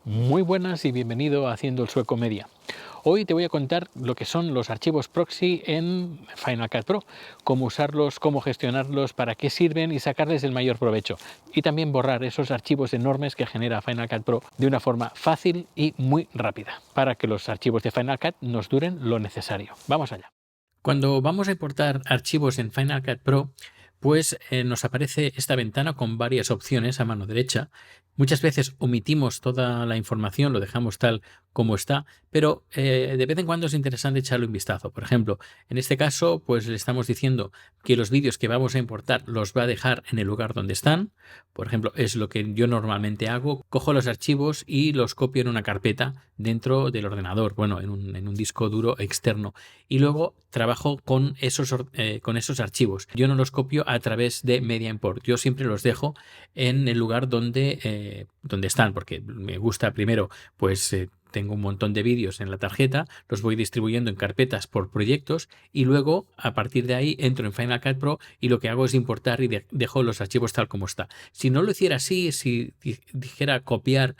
Muy buenas y bienvenido a Haciendo el Sueco Media. Hoy te voy a contar lo que son los archivos proxy en Final Cut Pro, cómo usarlos, cómo gestionarlos, para qué sirven y sacarles el mayor provecho. Y también borrar esos archivos enormes que genera Final Cut Pro de una forma fácil y muy rápida, para que los archivos de Final Cut nos duren lo necesario. Vamos allá. Cuando vamos a importar archivos en Final Cut Pro, pues nos aparece esta ventana con varias opciones a mano derecha. Muchas veces omitimos toda la información, lo dejamos tal como está, pero de vez en cuando es interesante echarle un vistazo. Por ejemplo, en este caso, pues le estamos diciendo que los vídeos que vamos a importar los va a dejar en el lugar donde están. Por ejemplo, es lo que yo normalmente hago. Cojo los archivos y los copio en una carpeta dentro del ordenador, bueno, en un disco duro externo. Y luego trabajo con esos archivos. Yo no los copio a través de Media Import. Yo siempre los dejo en el lugar donde están, porque me gusta primero, pues tengo un montón de vídeos en la tarjeta, los voy distribuyendo en carpetas por proyectos y luego a partir de ahí entro en Final Cut Pro y lo que hago es importar y dejo los archivos tal como está. Si no lo hiciera así, si dijera copiar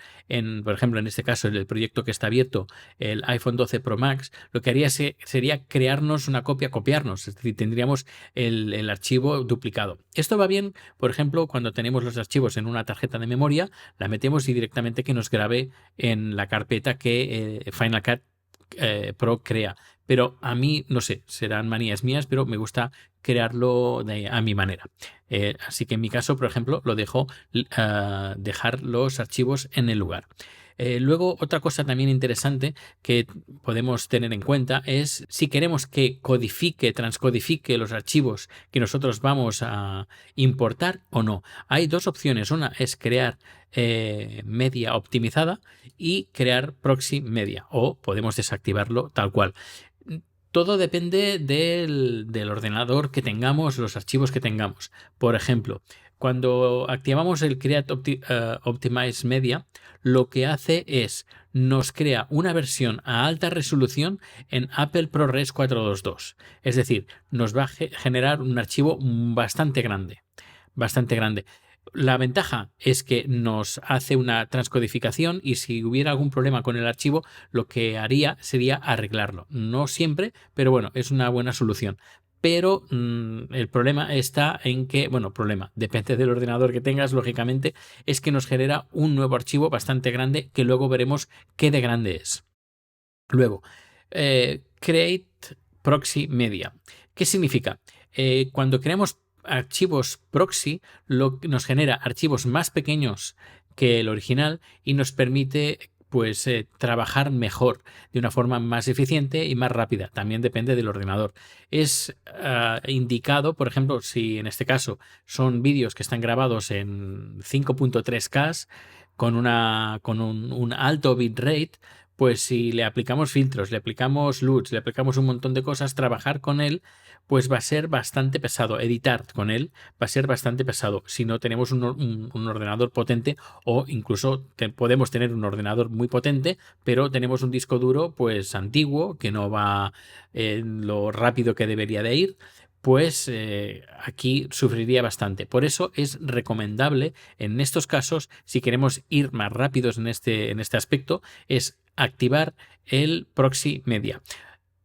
por ejemplo, en este caso, en el proyecto que está abierto, el iPhone 12 Pro Max, lo que haría sería crearnos una copia, copiarnos, es decir, tendríamos el archivo duplicado. Esto va bien, por ejemplo, cuando tenemos los archivos en una tarjeta de memoria, la metemos y directamente que nos grabe en la carpeta que Final Cut Pro crea. Pero a mí, no sé, serán manías mías, pero me gusta crearlo a mi manera. Así que en mi caso, por ejemplo, lo dejo dejar los archivos en el lugar. Luego, otra cosa también interesante que podemos tener en cuenta es si queremos que transcodifique los archivos que nosotros vamos a importar o no. Hay dos opciones. Una es crear media optimizada y crear proxy media, o podemos desactivarlo tal cual. Todo depende del ordenador que tengamos, los archivos que tengamos. Por ejemplo, cuando activamos el Create Optimize Media, lo que hace es nos crea una versión a alta resolución en Apple ProRes 422. Es decir, nos va a generar un archivo bastante grande. Bastante grande. La ventaja es que nos hace una transcodificación y si hubiera algún problema con el archivo, lo que haría sería arreglarlo. No siempre, pero bueno, es una buena solución. Pero el problema está en que, depende del ordenador que tengas, lógicamente, es que nos genera un nuevo archivo bastante grande que luego veremos qué de grande es. Luego, Create Proxy Media. ¿Qué significa? Cuando creamos archivos proxy, nos genera archivos más pequeños que el original y nos permite trabajar mejor, de una forma más eficiente y más rápida. También depende del ordenador. Es indicado, por ejemplo, si en este caso son vídeos que están grabados en 5.3K con un alto bitrate, pues si le aplicamos filtros, le aplicamos LUTs, le aplicamos un montón de cosas, trabajar con él pues va a ser bastante pesado. Editar con él va a ser bastante pesado si no tenemos un ordenador potente, o incluso podemos tener un ordenador muy potente, pero tenemos un disco duro pues antiguo que no va lo rápido que debería de ir. Pues aquí sufriría bastante. Por eso es recomendable en estos casos, si queremos ir más rápidos en este aspecto, es activar el proxy media.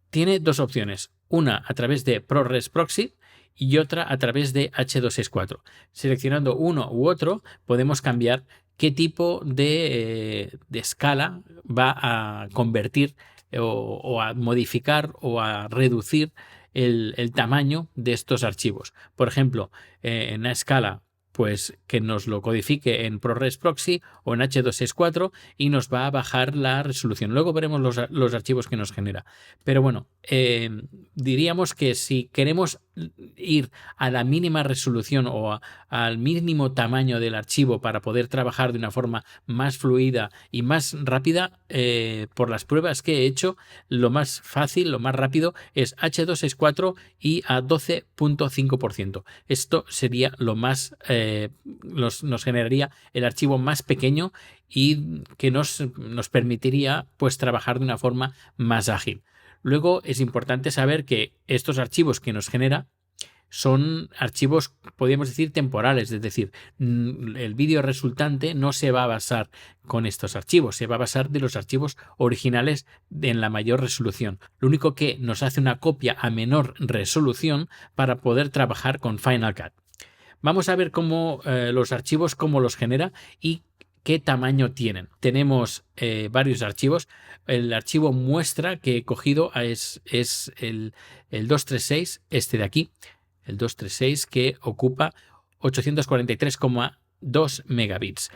Tiene dos opciones, una a través de ProRes Proxy y otra a través de H264. Seleccionando uno u otro podemos cambiar qué tipo de escala va a convertir o a modificar o a reducir el tamaño de estos archivos. Por ejemplo, en una escala pues que nos lo codifique en ProRes Proxy o en H264 y nos va a bajar la resolución. Luego veremos los archivos que nos genera. Pero bueno, diríamos que si queremos ir a la mínima resolución o al mínimo tamaño del archivo para poder trabajar de una forma más fluida y más rápida, por las pruebas que he hecho, lo más fácil, lo más rápido es H264 y a 12.5%. Esto sería lo más nos generaría el archivo más pequeño y que nos permitiría pues trabajar de una forma más ágil. Luego es importante saber que estos archivos que nos genera son archivos, podríamos decir, temporales, es decir, el vídeo resultante no se va a basar con estos archivos, se va a basar de los archivos originales en la mayor resolución. Lo único que nos hace una copia a menor resolución para poder trabajar con Final Cut. Vamos a ver cómo los archivos, cómo los genera y qué tamaño tienen. Tenemos varios archivos. El archivo muestra que he cogido es el 236, este de aquí, el 236, que ocupa 843,2 megabits.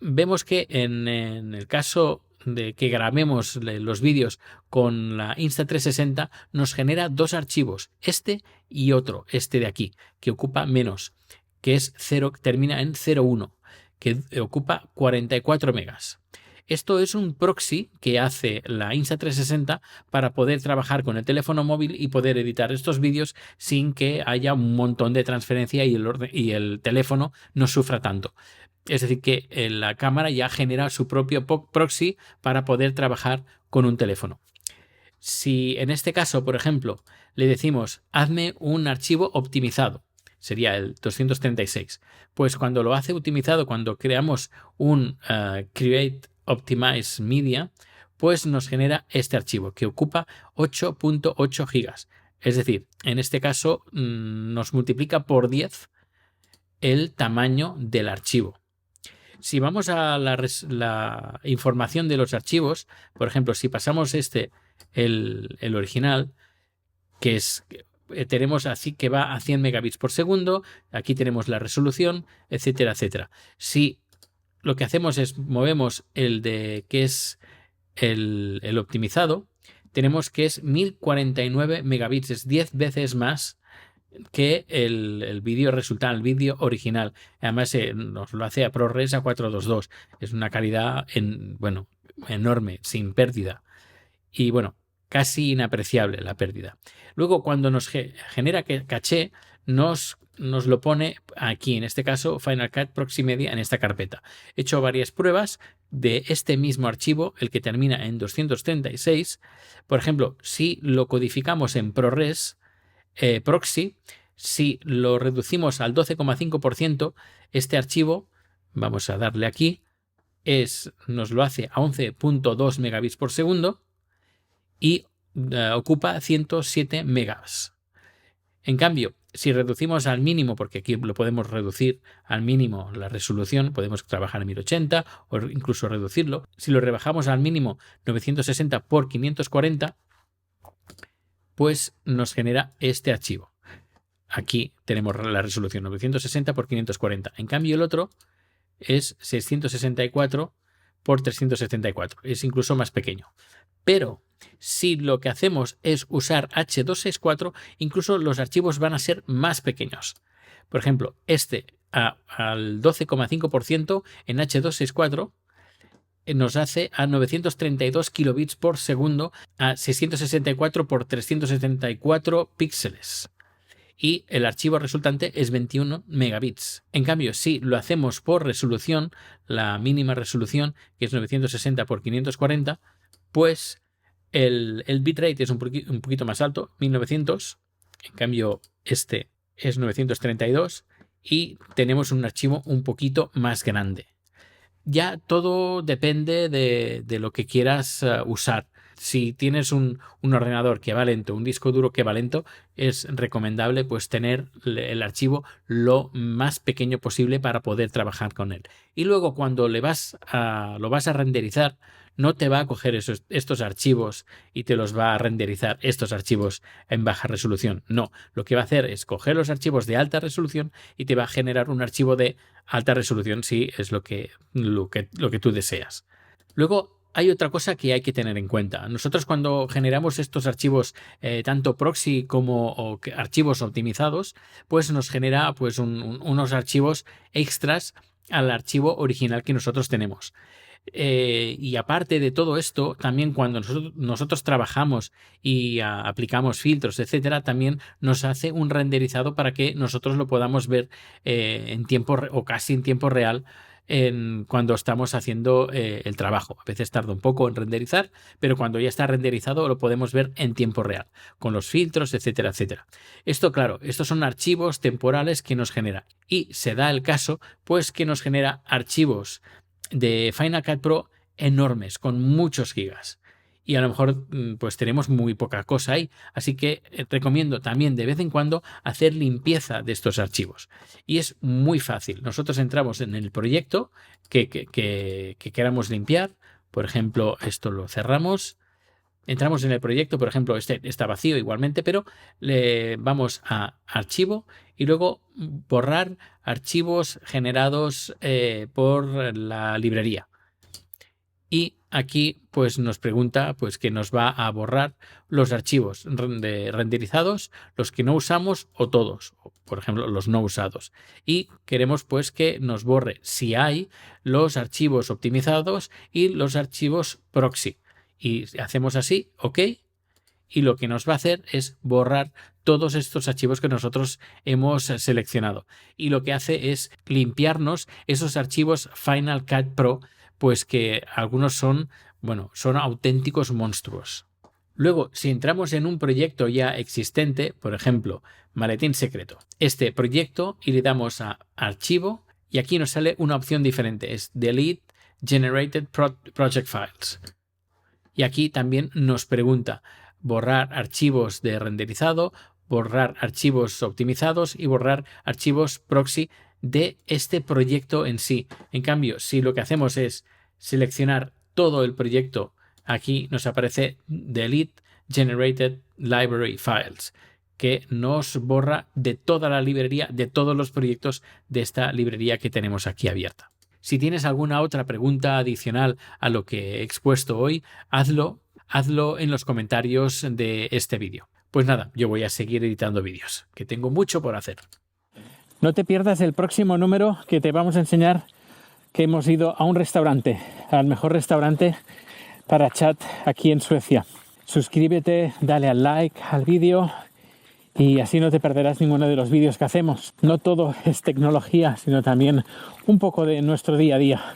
Vemos que en el caso de que grabemos los vídeos con la Insta360 nos genera dos archivos, este y otro, este de aquí, que ocupa menos, que es 0, termina en 01, que ocupa 44 megas. Esto es un proxy que hace la Insta360 para poder trabajar con el teléfono móvil y poder editar estos vídeos sin que haya un montón de transferencia y el teléfono no sufra tanto. Es decir, que la cámara ya genera su propio proxy para poder trabajar con un teléfono. Si en este caso, por ejemplo, le decimos hazme un archivo optimizado, sería el 236. Pues cuando lo hace optimizado, cuando creamos un Create Optimize Media, pues nos genera este archivo que ocupa 8.8 gigas. Es decir, en este caso nos multiplica por 10 el tamaño del archivo. Si vamos a la información de los archivos, por ejemplo, si pasamos el original, que es... tenemos así que va a 100 megabits por segundo, aquí tenemos la resolución, etcétera, etcétera. Si lo que hacemos es movemos el de que es el optimizado, tenemos que es 1049 megabits, es 10 veces más que el vídeo resultante, el vídeo original. Además nos lo hace a ProRes a 422. Es una calidad enorme, sin pérdida. Y bueno, casi inapreciable la pérdida. Luego, cuando nos genera caché, nos lo pone aquí, en este caso Final Cut Proxy Media, en esta carpeta. He hecho varias pruebas de este mismo archivo, el que termina en 236. Por ejemplo, si lo codificamos en ProRes Proxy, si lo reducimos al 12,5%, este archivo, vamos a darle aquí, nos lo hace a 11.2 megabits por segundo y ocupa 107 megas. En cambio, si reducimos al mínimo, porque aquí lo podemos reducir al mínimo la resolución, podemos trabajar en 1080 o incluso reducirlo. Si lo rebajamos al mínimo 960 por 540, pues nos genera este archivo. Aquí tenemos la resolución 960 por 540. En cambio, el otro es 664 por 374. Es incluso más pequeño. Pero si lo que hacemos es usar H264, incluso los archivos van a ser más pequeños. Por ejemplo, al 12,5% en H264 nos hace a 932 kilobits por segundo a 664 por 374 píxeles. Y el archivo resultante es 21 megabits. En cambio, si lo hacemos por resolución, la mínima resolución, que es 960 por 540, pues el bitrate es un poquito más alto, 1900. En cambio, este es 932 y tenemos un archivo un poquito más grande. Ya todo depende de lo que quieras usar. Si tienes un ordenador que va lento, un disco duro que va lento, es recomendable pues tener el archivo lo más pequeño posible para poder trabajar con él. Y luego cuando lo vas a renderizar, no te va a coger estos archivos y te los va a renderizar estos archivos en baja resolución. No, lo que va a hacer es coger los archivos de alta resolución y te va a generar un archivo de alta resolución si es lo que tú deseas. Luego hay otra cosa que hay que tener en cuenta. Nosotros cuando generamos estos archivos tanto proxy como archivos optimizados, pues nos genera pues unos archivos extras al archivo original que nosotros tenemos. Y aparte de todo esto, también cuando nosotros trabajamos y aplicamos filtros, etcétera, también nos hace un renderizado para que nosotros lo podamos ver en tiempo o casi en tiempo real cuando estamos haciendo el trabajo. A veces tarda un poco en renderizar, pero cuando ya está renderizado lo podemos ver en tiempo real, con los filtros, etcétera, etcétera. Esto, claro, estos son archivos temporales que nos genera. Y se da el caso, pues, que nos genera archivos de Final Cut Pro enormes, con muchos gigas. Y a lo mejor pues tenemos muy poca cosa ahí. Así que recomiendo también de vez en cuando hacer limpieza de estos archivos. Y es muy fácil. Nosotros entramos en el proyecto que queramos limpiar. Por ejemplo, esto lo cerramos. Entramos en el proyecto, por ejemplo, este está vacío igualmente, pero le vamos a archivo y luego borrar archivos generados por la librería. Y aquí pues nos pregunta pues que nos va a borrar los archivos renderizados, los que no usamos o todos, por ejemplo los no usados. Y queremos pues que nos borre, si hay, los archivos optimizados y los archivos proxy. Y hacemos así, OK, y lo que nos va a hacer es borrar todos estos archivos que nosotros hemos seleccionado. Y lo que hace es limpiarnos esos archivos Final Cut Pro, pues que algunos son auténticos monstruos. Luego, si entramos en un proyecto ya existente, por ejemplo, Maletín Secreto, este proyecto, y le damos a Archivo, y aquí nos sale una opción diferente, es Delete Generated Project Files. Y aquí también nos pregunta borrar archivos de renderizado, borrar archivos optimizados y borrar archivos proxy de este proyecto en sí. En cambio, si lo que hacemos es seleccionar todo el proyecto, aquí nos aparece Delete Generated Library Files, que nos borra de toda la librería, de todos los proyectos de esta librería que tenemos aquí abierta. Si tienes alguna otra pregunta adicional a lo que he expuesto hoy, hazlo en los comentarios de este vídeo. Pues nada, yo voy a seguir editando vídeos, que tengo mucho por hacer. No te pierdas el próximo número, que te vamos a enseñar que hemos ido a un restaurante, al mejor restaurante para chat aquí en Suecia. Suscríbete, dale al like al vídeo y así no te perderás ninguno de los vídeos que hacemos. No todo es tecnología, sino también un poco de nuestro día a día.